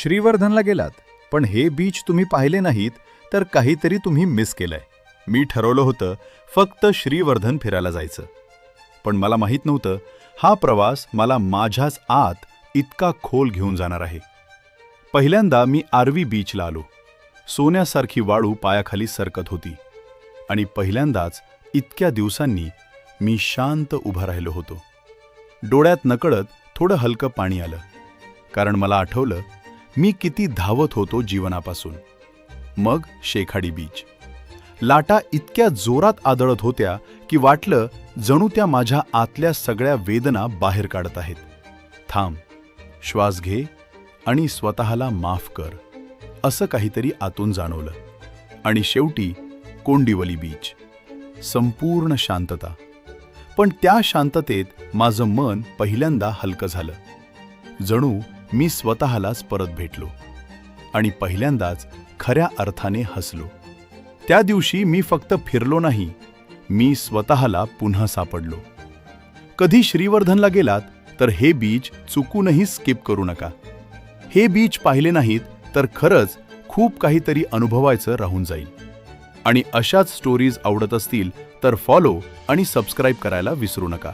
श्रीवर्धनला गेलात, पण हे बीच तुम्ही पाहिले नाहीत तर काहीतरी तुम्ही मिस केलंय. मी ठरवलं होतं फक्त श्रीवर्धन फिरायला जायचं. पण मला माहीत नव्हतं हा प्रवास मला माझ्याच आत इतका खोल घेऊन जाणार आहे. पहिल्यांदा मी आर्वी बीचला आलो. सोन्यासारखी वाळू पायाखाली सरकत होती आणि पहिल्यांदाच इतक्या दिवसांनी मी शांत उभा राहिलो होतो. डोळ्यात नकळत थोडं हलकं पाणी आलं, कारण मला आठवलं मी किती धावत होतो जीवनापासून. मग शेखाडी बीच. लाटा इतक्या जोरात आदळत होत्या की वाटलं जणू त्या माझ्या आतल्या सगळ्या वेदना बाहेर काढत आहेत. थांब, श्वास घे आणि स्वतःला माफ कर, असं काहीतरी आतून जाणवलं. आणि शेवटी कोंडिवली बीच. संपूर्ण शांतता. पण त्या शांततेत माझं मन पहिल्यांदा हलकं झालं. जणू मी स्वतःलाच परत भेटलो आणि पहिल्यांदाच खऱ्या अर्थाने हसलो. त्या दिवशी मी फक्त फिरलो नाही, मी स्वतःला पुन्हा सापडलो. कधी श्रीवर्धनला गेलात तर हे बीच चुकूनही स्किप करू नका. हे बीच पाहिले नाहीत तर खरंच खूप काहीतरी अनुभवायचं राहून जाईल. आणि अशाच स्टोरीज आवडत असतील तर फॉलो आणि सबस्क्राईब करायला विसरू नका.